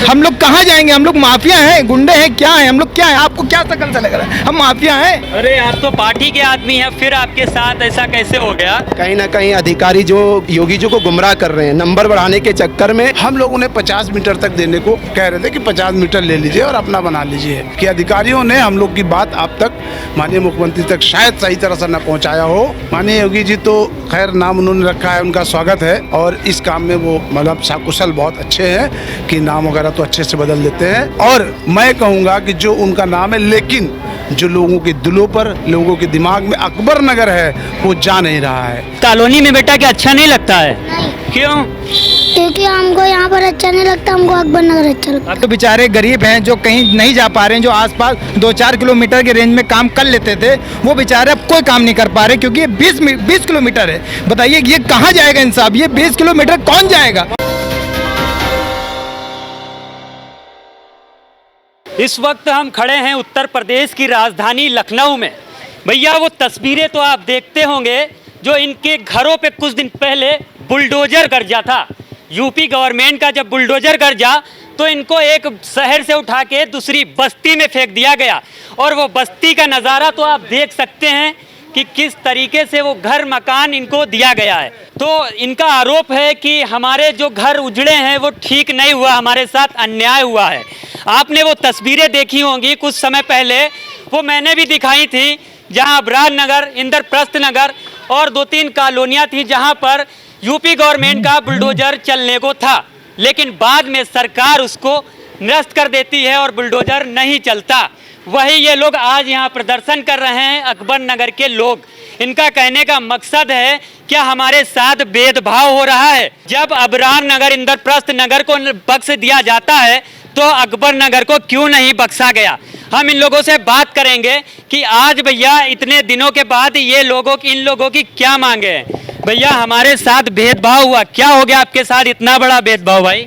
हम लोग कहाँ जाएंगे? हम लोग माफिया हैं, गुंडे हैं, क्या है? हम लोग क्या है? आपको क्या शकल से लग रहा है? हम माफिया हैं? अरे आप तो पार्टी के आदमी हैं, फिर आपके साथ ऐसा कैसे हो गया? कहीं ना कहीं अधिकारी जो योगी जी को गुमराह कर रहे हैं नंबर बढ़ाने के चक्कर में। हम लोग उन्हें 50 मीटर तक देने को कह रहे थे कि 50 मीटर ले लीजिए और अपना बना लीजिए, कि अधिकारियों ने हम लोग की बात अब तक माननीय मुख्यमंत्री तक शायद सही तरह से न पहुंचाया हो। माननीय योगी जी तो खैर नाम उन्होंने रखा है, उनका स्वागत है, और इस काम में वो मतलब साकुशल बहुत अच्छे हैं कि नाम वगैरह तो अच्छे से बदल देते हैं। और मैं कहूँगा कि जो उनका नाम है, लेकिन जो लोगों के दिलों पर, लोगों के दिमाग में अकबर नगर है वो जा नहीं रहा है। कॉलोनी में बेटा क्या अच्छा नहीं लगता है? नहीं, क्यों? क्योंकि हमको यहाँ पर अच्छा नहीं लगता, हमको अकबर नगर अच्छा लगता है। अब तो बेचारे गरीब हैं जो कहीं नहीं जा पा रहे हैं, जो आसपास 2-4 किलोमीटर के रेंज में काम कर लेते थे, वो बेचारे अब कोई काम नहीं कर पा रहे क्योंकि ये 20 किलोमीटर है। बताइए ये कहाँ जाएगा इंसाफ? ये 20 किलोमीटर कौन जाएगा? इस वक्त हम खड़े हैं उत्तर प्रदेश की राजधानी लखनऊ में। भैया वो तस्वीरें तो आप देखते होंगे जो इनके घरों पे कुछ दिन पहले बुलडोजर गरजा था। यूपी गवर्नमेंट का जब बुलडोजर गरजा तो इनको एक शहर से उठा के दूसरी बस्ती में फेंक दिया गया, और वो बस्ती का नज़ारा तो आप देख सकते हैं कि किस तरीके से वो घर मकान इनको दिया गया है। तो इनका आरोप है कि हमारे जो घर उजड़े हैं वो ठीक नहीं हुआ, हमारे साथ अन्याय हुआ है। आपने वो तस्वीरें देखी होंगी कुछ समय पहले, वो मैंने भी दिखाई थी, जहां अबरार नगर, इंद्रप्रस्थ नगर और 2-3 कॉलोनियां थी जहां पर यूपी गवर्नमेंट का बुलडोजर चलने को था, लेकिन बाद में सरकार उसको निरस्त कर देती है और बुलडोजर नहीं चलता। वही ये लोग आज यहाँ प्रदर्शन कर रहे हैं, अकबर नगर के लोग। इनका कहने का मकसद है क्या हमारे साथ भेदभाव हो रहा है? जब अबरार नगर, इंद्रप्रस्थ नगर को बख्श दिया जाता है तो अकबर नगर को क्यों नहीं बख्शा गया? हम इन लोगों से बात करेंगे कि आज भैया इतने दिनों के बाद इन लोगों की क्या मांगे हैं। भैया हमारे साथ भेदभाव हुआ, क्या हो गया आपके साथ इतना बड़ा भेदभाव भाई?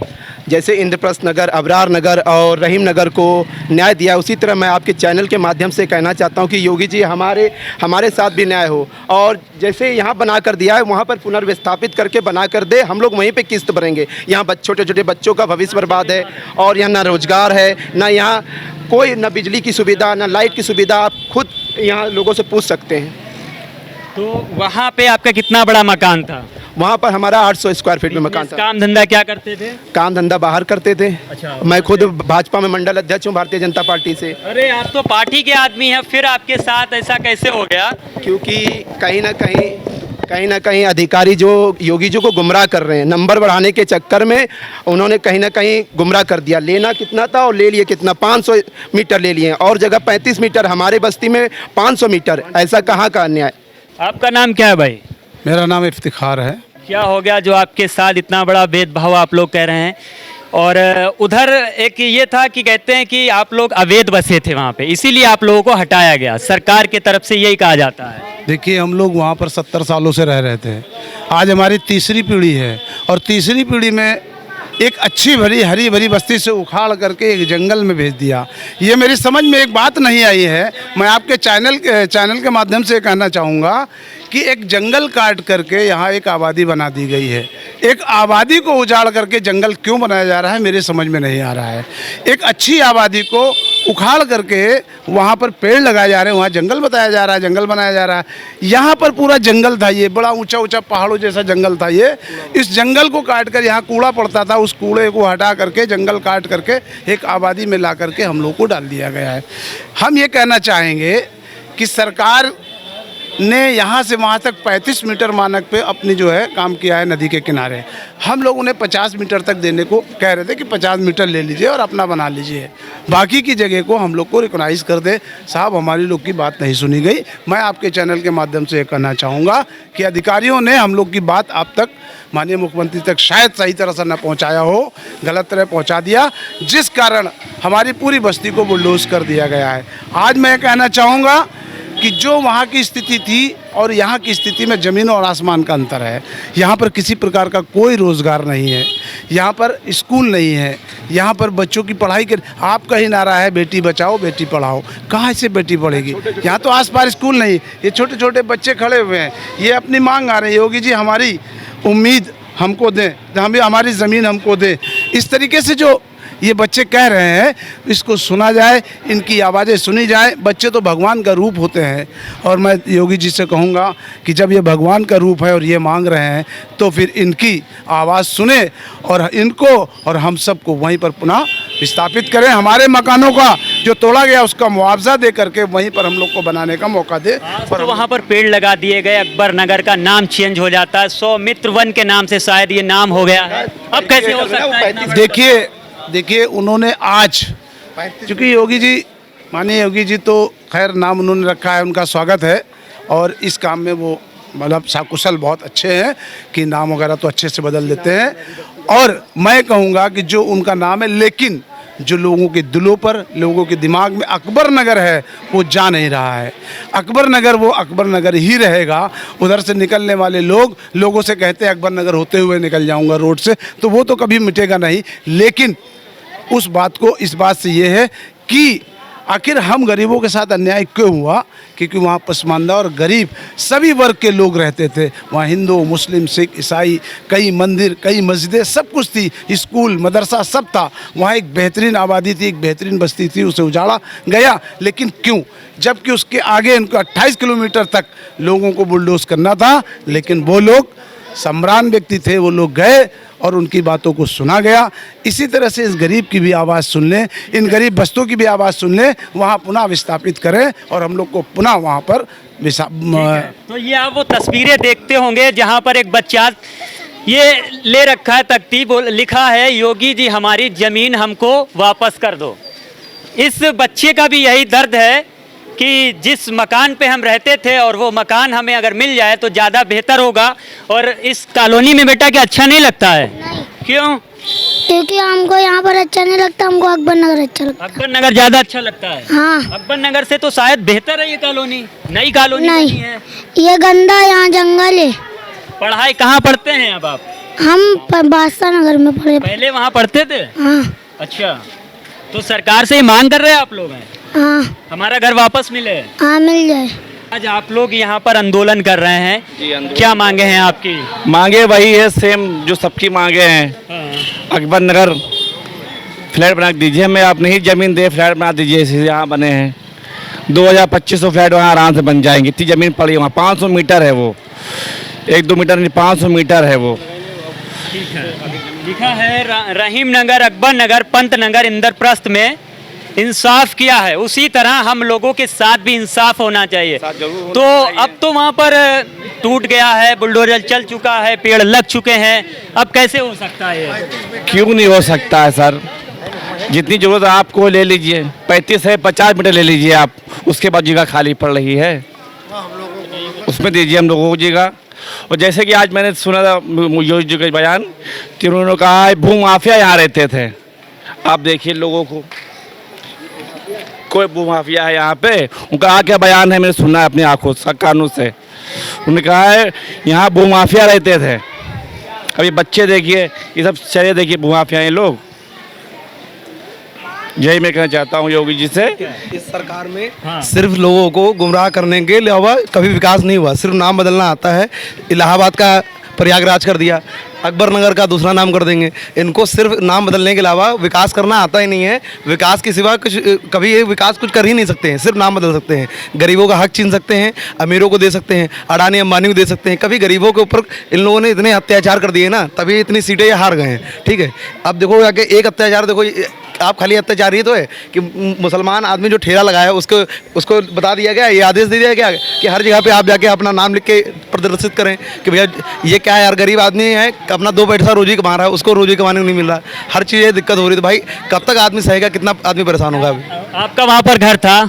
जैसे इंद्रप्रस्थ नगर, अबरार नगर और रहीम नगर को न्याय दिया, उसी तरह मैं आपके चैनल के माध्यम से कहना चाहता हूं कि योगी जी हमारे साथ भी न्याय हो, और जैसे यहाँ बना कर दिया है वहाँ पर पुनर्विस्थापित करके बना कर दे। हम लोग वहीं पे किस्त भरेंगे। यहाँ छोटे छोटे बच्चों का भविष्य बर्बाद है, और यहाँ ना रोजगार है, ना यहाँ कोई, ना बिजली की सुविधा, ना लाइट की सुविधा। आप खुद यहाँ लोगों से पूछ सकते हैं। तो वहाँ पे आपका कितना बड़ा मकान था? वहाँ पर हमारा 800 स्क्वायर फीट में मकान था। काम धंधा क्या करते थे? काम धंधा बाहर करते थे। अच्छा। मैं खुद भाजपा में मंडल अध्यक्ष हूँ, भारतीय जनता पार्टी से। अरे आप तो पार्टी के आदमी हैं, फिर आपके साथ ऐसा कैसे हो गया? क्योंकि कहीं ना कहीं अधिकारी जो योगी जी को गुमराह कर रहे हैं नंबर बढ़ाने के चक्कर में, उन्होंने कहीं ना कहीं गुमराह कर दिया। लेना कितना था और ले लिए कितना? 500 मीटर ले लिए, और जगह 35 मीटर, हमारे बस्ती में 500 मीटर। ऐसा कहाँ का अन्याय? आपका नाम क्या है भाई? मेरा नाम इफ्तिखार है। क्या हो गया जो आपके साथ इतना बड़ा भेदभाव आप लोग कह रहे हैं? और उधर एक ये था कि कहते हैं कि आप लोग अवैध बसे थे वहाँ पे, इसीलिए आप लोगों को हटाया गया, सरकार की तरफ से यही कहा जाता है। देखिए, हम लोग वहाँ पर 70 सालों से रह रहे थे। आज हमारी तीसरी पीढ़ी है, और तीसरी पीढ़ी में एक अच्छी भरी हरी भरी बस्ती से उखाड़ करके एक जंगल में भेज दिया। ये मेरी समझ में एक बात नहीं आई है। मैं आपके चैनल के माध्यम से कहना चाहूँगा कि एक जंगल काट करके यहाँ एक आबादी बना दी गई है। एक आबादी को उजाड़ करके जंगल क्यों बनाया जा रहा है, मेरे समझ में नहीं आ रहा है। एक अच्छी आबादी को उखाड़ करके वहाँ पर पेड़ लगाए जा रहे हैं, वहाँ जंगल बताया जा रहा है, जंगल बनाया जा रहा है। यहाँ पर पूरा जंगल था, ये बड़ा ऊंचा ऊंचा पहाड़ों जैसा जंगल था ये। इस जंगल को काट कर, यहाँ कूड़ा पड़ता था, उस कूड़े को हटा करके जंगल काट करके एक आबादी में ला करके हम लोग को डाल दिया गया है। हम ये कहना चाहेंगे कि सरकार ने यहाँ से वहाँ तक 35 मीटर मानक पे अपनी जो है काम किया है नदी के किनारे। हम लोग उन्हें 50 मीटर तक देने को कह रहे थे कि 50 मीटर ले लीजिए और अपना बना लीजिए, बाकी की जगह को हम लोग को रिकॉग्नाइज कर दे। साहब, हमारी लोग की बात नहीं सुनी गई। मैं आपके चैनल के माध्यम से ये कहना चाहूँगा कि अधिकारियों ने हम लोग की बात अब तक माननीय मुख्यमंत्री तक शायद सही तरह से न पहुँचाया हो, गलत तरह पहुँचा दिया, जिस कारण हमारी पूरी बस्ती को बुलडोज कर दिया गया है। आज मैं कहना चाहूँगा कि जो वहाँ की स्थिति थी और यहाँ की स्थिति में ज़मीन और आसमान का अंतर है। यहाँ पर किसी प्रकार का कोई रोज़गार नहीं है, यहाँ पर स्कूल नहीं है, यहाँ पर बच्चों की पढ़ाई के आप कहीं नारा है बेटी बचाओ बेटी पढ़ाओ, कहाँ से बेटी पढ़ेगी? यहाँ तो आस-पास स्कूल नहीं। ये छोटे छोटे बच्चे खड़े हुए हैं, ये अपनी मांग आ रहे हैं, योगी जी हमारी उम्मीद हमको दें, हमें हमारी ज़मीन हमको दें। इस तरीके से जो ये बच्चे कह रहे हैं, इसको सुना जाए, इनकी आवाज़ें सुनी जाए। बच्चे तो भगवान का रूप होते हैं और मैं योगी जी से कहूँगा कि जब ये भगवान का रूप है और ये मांग रहे हैं तो फिर इनकी आवाज़ सुने और इनको और हम सबको वहीं पर पुनः विस्थापित करें। हमारे मकानों का जो तोड़ा गया उसका मुआवजा दे करके वहीं पर हम लोग को बनाने का मौका दे। तो वहाँ पर पेड़ लगा दिए गए, अकबर नगर का नाम चेंज हो जाता है, सौमित्र वन के नाम से शायद ये नाम हो गया है। अब कैसे हो सकता है इतना बड़ा? देखिए उन्होंने आज, क्योंकि योगी जी, माननीय योगी जी तो खैर नाम उन्होंने रखा है, उनका स्वागत है और इस काम में वो मतलब साकुशल बहुत अच्छे हैं कि नाम वगैरह तो अच्छे से बदल देते हैं। और मैं कहूँगा कि जो उनका नाम है, लेकिन जो लोगों के दिलों पर, लोगों के दिमाग में अकबर नगर है वो जा नहीं रहा है। अकबर नगर वो अकबर नगर ही रहेगा। उधर से निकलने वाले लोगों से कहते हैं अकबर नगर होते हुए निकल जाऊंगा रोड से, तो वो तो कभी मिटेगा नहीं। लेकिन उस बात को, इस बात से ये है कि आखिर हम गरीबों के साथ अन्याय क्यों हुआ, क्योंकि वहाँ पसमानदा और गरीब सभी वर्ग के लोग रहते थे। वहाँ हिंदू, मुस्लिम, सिख, ईसाई, कई मंदिर, कई मस्जिदें, सब कुछ थी, स्कूल, मदरसा सब था। वहाँ एक बेहतरीन आबादी थी, एक बेहतरीन बस्ती थी, उसे उजाड़ा गया। लेकिन क्यों? जबकि उसके आगे इनको 28 किलोमीटर तक लोगों को बुलडोज करना था, लेकिन वो लोग सम्रान व्यक्ति थे, वो लोग गए और उनकी बातों को सुना गया। इसी तरह से इस गरीब की भी आवाज़ सुन लें, इन गरीब बस्तों की भी आवाज़ सुन लें, वहाँ पुनः विस्थापित करें और हम लोग को पुनः वहाँ पर तो ये आप वो तस्वीरें देखते होंगे जहाँ पर एक बच्चा ये ले रखा है तख्ती, लिखा है योगी जी हमारी ज़मीन हमको वापस कर दो। इस बच्चे का भी यही दर्द है कि जिस मकान पे हम रहते थे और वो मकान हमें अगर मिल जाए तो ज़्यादा बेहतर होगा। और इस कॉलोनी में बेटा क्या अच्छा नहीं लगता है? नहीं, क्यों? क्योंकि हमको यहाँ पर अच्छा नहीं लगता, हमको अकबर नगर अच्छा लगता है। अकबर नगर ज़्यादा अच्छा लगता है? हाँ। अकबर नगर से तो शायद बेहतर है ये कॉलोनी, नई कॉलोनी नहीं, बनी है। ये गंदा, यहाँ जंगल है। पढ़ाई कहाँ पढ़ते हैं अब आप? हम बादशाह नगर में पढ़े। पहले वहाँ पढ़ते थे? हाँ अच्छा, तो सरकार से ही मांग कर रहे हैं आप लोग हैं हाँ हमारा घर वापस मिले? हाँ, मिल जाए। आज आप लोग यहाँ पर आंदोलन कर रहे हैं, क्या मांगे हैं आपकी? मांगे वही है सेम जो सबकी मांगे हैं। अकबर नगर फ्लैट बना दीजिए, हमें आप नहीं ज़मीन दे, फ्लैट बना दीजिए। इसे यहाँ बने हैं 2000-2500 फ्लैट वहाँ आराम से बन जाएंगे। इतनी ज़मीन पड़ी वहाँ, 500 मीटर है वो, 1-2 मीटर नहीं, 500 मीटर है वो। ठीक है, लिखा है रहीम नगर, अकबर नगर, पंत नगर, इंद्रप्रस्थ में इंसाफ किया है, उसी तरह हम लोगों के साथ भी इंसाफ होना चाहिए। तो अब तो वहाँ पर टूट गया है, बुलडोजर चल चुका है, पेड़ लग चुके हैं, अब कैसे हो सकता है ये? क्यों नहीं हो सकता है सर? जितनी ज़रूरत है आपको ले लीजिए, 35 है, 50 मीटर ले लीजिए आप, उसके बाद जगह खाली पड़ रही है, उसमें दीजिए हम लोगों को जगह। और जैसे कि आज मैंने सुना था योगी जी का बयान कि उन्होंने कहा भू माफिया यहाँ रहते थे। आप देखिए लोगों को, कोई भू माफिया है यहाँ पे? उनका क्या बयान है, मैंने सुना है अपनी आंखों से, कानों से। उन्होंने कहा है यहाँ भू माफिया रहते थे। अभी बच्चे देखिए, ये सब चले देखिए, भू माफिया हैं लोग। यही मैं कहना चाहता हूँ योगी जी से। इस सरकार में सिर्फ लोगों को गुमराह करने के अलावा कभी विकास नहीं हुआ, सिर्फ नाम बदलना आता है। इलाहाबाद का प्रयागराज कर दिया, अकबर नगर का दूसरा नाम कर देंगे। इनको सिर्फ नाम बदलने के अलावा विकास करना आता ही नहीं है। विकास के सिवा कुछ कभी ये विकास कुछ कर ही नहीं सकते हैं, सिर्फ नाम बदल सकते हैं। गरीबों का हक छीन सकते हैं, अमीरों को दे सकते हैं, अडानी अंबानी को दे सकते हैं। कभी गरीबों के ऊपर इन लोगों ने इतने अत्याचार कर दिए ना, तभी इतनी सीटें ये हार गए हैं। ठीक है, अब देखो जाके एक अत्याचार देखो, आप खाली अत्याचार ही तो है कि मुसलमान आदमी जो ठेला लगाया उसको बता दिया गया, ये आदेश दे दिया गया कि हर जगह पे आप जाके अपना नाम लिख के प्रदर्शित करें कि भैया ये क्या है यार, गरीब आदमी है, अपना 2 पैसा रोजी कमा रहा है, उसको रोजी कमाने को नहीं मिल रहा, हर चीज़ दिक्कत हो रही है। तो भाई कब तक आदमी सहेगा, कितना आदमी परेशान होगा। अभी आपका वहाँ पर घर था,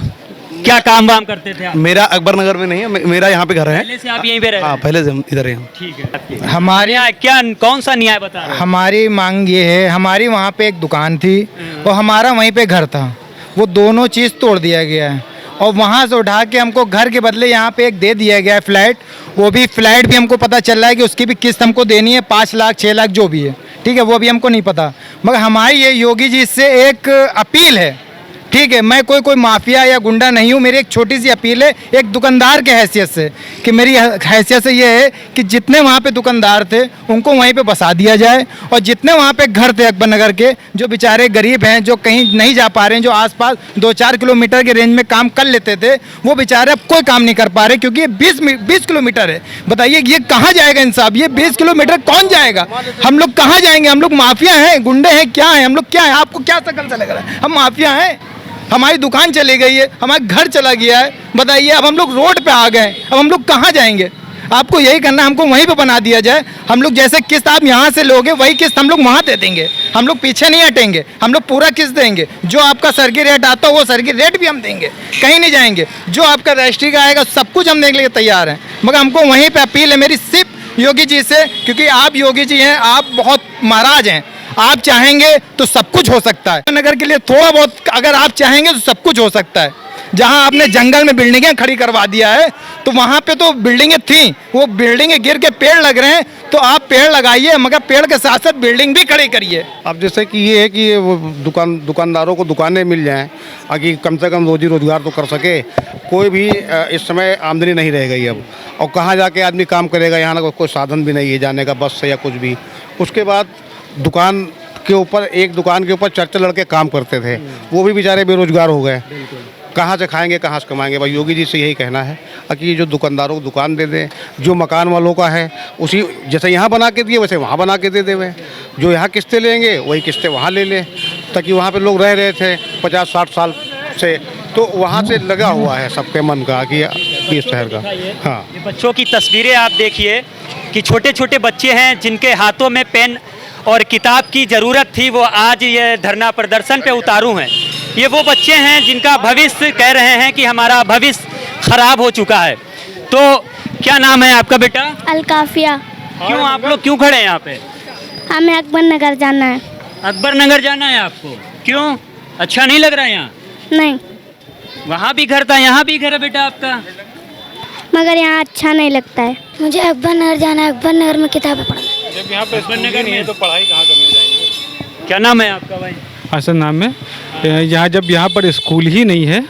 क्या काम वाम करते थे आप? मेरा अकबर नगर में नहीं है, मेरा यहाँ पे घर है। पहले से आप यहीं पे रहते? हाँ, पहले से हम इधर हैं। ठीक है। हमारी क्या कौन सा न्याय बता रहे हैं? हमारी मांग ये है, हमारी वहाँ पे एक दुकान थी और हमारा वहीं पे घर था, वो दोनों चीज़ तोड़ दिया गया है और वहाँ से उठा के हमको घर के बदले यहाँ पे एक दे दिया गया है फ्लैट। वो भी फ्लैट भी हमको पता चल रहा है कि उसकी भी किस्त हमको देनी है, 5 लाख 6 लाख जो भी है, ठीक है, वो भी हमको नहीं पता। मगर हमारी ये योगी जी से एक अपील है, ठीक है, मैं कोई माफिया या गुंडा नहीं हूँ। मेरी एक छोटी सी अपील है एक दुकानदार के हैसियत से, कि मेरी हैसियत से ये है कि जितने वहाँ पे दुकानदार थे उनको वहीं पे बसा दिया जाए, और जितने वहाँ पे घर थे अकबर नगर के, जो बेचारे गरीब हैं, जो कहीं नहीं जा पा रहे हैं, जो आसपास 2-4 किलोमीटर के रेंज में काम कर लेते थे, वो बेचारे अब कोई काम नहीं कर पा रहे, क्योंकि ये 20 किलोमीटर है। बताइए ये कहाँ जाएगा इंसाफ? ये 20 किलोमीटर कौन जाएगा? हम लोग कहाँ जाएंगे? हम लोग माफिया हैं, गुंडे हैं, क्या हैं हम लोग? क्या है? आपको क्या शकल से लग रहा है? हम माफिया हैं? हमारी दुकान चली गई है, हमारा घर चला गया है। बताइए अब हम लोग रोड पे आ गए, अब हम लोग कहाँ जाएंगे? आपको यही करना, हमको वहीं पे बना दिया जाए। हम लोग जैसे किस्त आप यहाँ से लोगे वही किस्त हम लोग वहाँ दे देंगे। हम लोग पीछे नहीं हटेंगे, हम लोग पूरा किस्त देंगे। जो आपका सरगी रेट आता है वो सरगी रेट भी हम देंगे, कहीं नहीं जाएंगे। जो आपका रजिस्ट्री का आएगा सब कुछ हम देने के लिए तैयार हैं। मगर हमको वहीं पर अपील है मेरी सिर्फ योगी जी से, क्योंकि आप योगी जी हैं, आप बहुत महाराज हैं। आप चाहेंगे तो सब कुछ हो सकता है। नगर के लिए थोड़ा बहुत अगर आप चाहेंगे तो सब कुछ हो सकता है। जहां आपने जंगल में बिल्डिंगें खड़ी करवा दिया है, तो वहां पे तो बिल्डिंगें थी, वो बिल्डिंगें गिर के पेड़ लग रहे हैं, तो आप पेड़ लगाइए, मगर पेड़ के साथ साथ बिल्डिंग भी खड़ी करिए। अब जैसे कि ये है कि वो दुकानदारों को दुकानें मिल जाएं, ताकि कम से कम रोजी रोजगार तो कर सके। कोई भी इस समय आमदनी नहीं रह गई अब, और कहाँ जाके आदमी काम करेगा? यहाँ ना कोई साधन भी नहीं है जाने का, बस से या कुछ भी। उसके बाद दुकान के ऊपर, एक दुकान के ऊपर 4 लड़के काम करते थे, वो भी बेचारे बेरोजगार हो गए। कहाँ से खाएंगे, कहाँ से कमाएंगे? भाई योगी जी से यही कहना है कि जो दुकानदारों को दुकान दे दें, जो मकान वालों का है उसी जैसे यहाँ बना के दिए वैसे वहाँ बना के दे दें। जो यहाँ किस्तें लेंगे वही किस्तें वहाँ ले लें, ताकि वहाँ पे लोग रह रहे थे 50-60 साल से, तो वहाँ से लगा हुआ है सबके मन का कि इस शहर का। हाँ, ये बच्चों की तस्वीरें आप देखिए कि छोटे छोटे बच्चे हैं जिनके हाथों में पेन और किताब की ज़रूरत थी, वो आज ये धरना प्रदर्शन पे उतारू हैं। ये वो बच्चे हैं जिनका भविष्य कह रहे हैं कि हमारा भविष्य खराब हो चुका है। तो क्या नाम है आपका बेटा? अलकाफिया। क्यों आप लोग क्यों खड़े हैं यहाँ पे? हमें अकबर नगर जाना है। अकबर नगर जाना है आपको? क्यों, अच्छा नहीं लग रहा है यहाँ? नहीं, वहाँ भी घर था, यहाँ भी घर है बेटा आपका? मगर यहाँ अच्छा नहीं लगता है। मुझे अकबर नगर जाना है, अकबर नगर में किताबें पढ़ना है। जब यहाँ पे अकबर नगर में तो पढ़ाई कहाँ करने जाएंगे? क्या नाम है आपका भाई? हसन नाम है। यहाँ जब यहाँ पर स्कूल ही नहीं है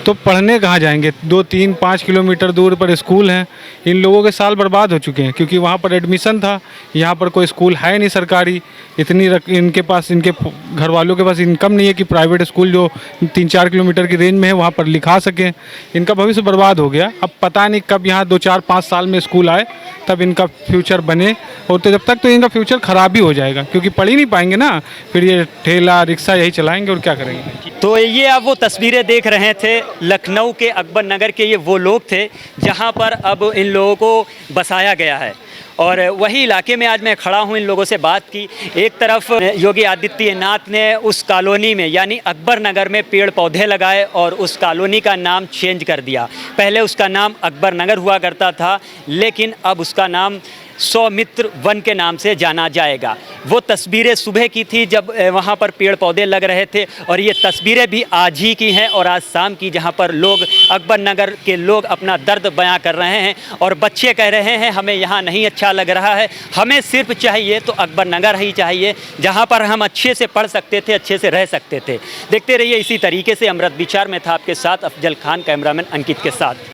तो पढ़ने कहाँ जाएंगे? 2-3-5 किलोमीटर दूर पर स्कूल है। इन लोगों के साल बर्बाद हो चुके हैं, क्योंकि वहाँ पर एडमिशन था, यहाँ पर कोई स्कूल है नहीं सरकारी। इनके पास, इनके घर वालों के पास इनकम नहीं है कि प्राइवेट स्कूल जो 3-4 किलोमीटर की रेंज में है वहाँ पर लिखा सकें। इनका भविष्य बर्बाद हो गया। अब पता नहीं कब यहाँ 2-4-5 साल में स्कूल आए तब इनका फ्यूचर बने, और तो जब तक तो इनका फ्यूचर ख़राब ही हो जाएगा, क्योंकि पढ़ ही नहीं पाएंगे ना। फिर ये ठेला रिक्शा यही चलाएँगे और क्या करेंगे? तो ये आप वो तस्वीरें देख रहे थे लखनऊ के अकबर नगर के। ये वो लोग थे जहाँ पर अब इन लोगों को बसाया गया है, और वही इलाके में आज मैं खड़ा हूँ। इन लोगों से बात की। एक तरफ योगी आदित्यनाथ ने उस कॉलोनी में यानी अकबर नगर में पेड़ पौधे लगाए और उस कॉलोनी का नाम चेंज कर दिया। पहले उसका नाम अकबर नगर हुआ करता था, लेकिन अब उसका नाम सौमित्र वन के नाम से जाना जाएगा। वो तस्वीरें सुबह की थी जब वहाँ पर पेड़ पौधे लग रहे थे, और ये तस्वीरें भी आज ही की हैं और आज शाम की, जहाँ पर लोग, अकबर नगर के लोग अपना दर्द बयां कर रहे हैं। और बच्चे कह रहे हैं हमें यहाँ नहीं अच्छा लग रहा है, हमें सिर्फ चाहिए तो अकबर नगर ही चाहिए, जहाँ पर हम अच्छे से पढ़ सकते थे, अच्छे से रह सकते थे। देखते रहिए इसी तरीके से। अमृत विचार में था आपके साथ अफजल खान, कैमरामैन अंकित के साथ।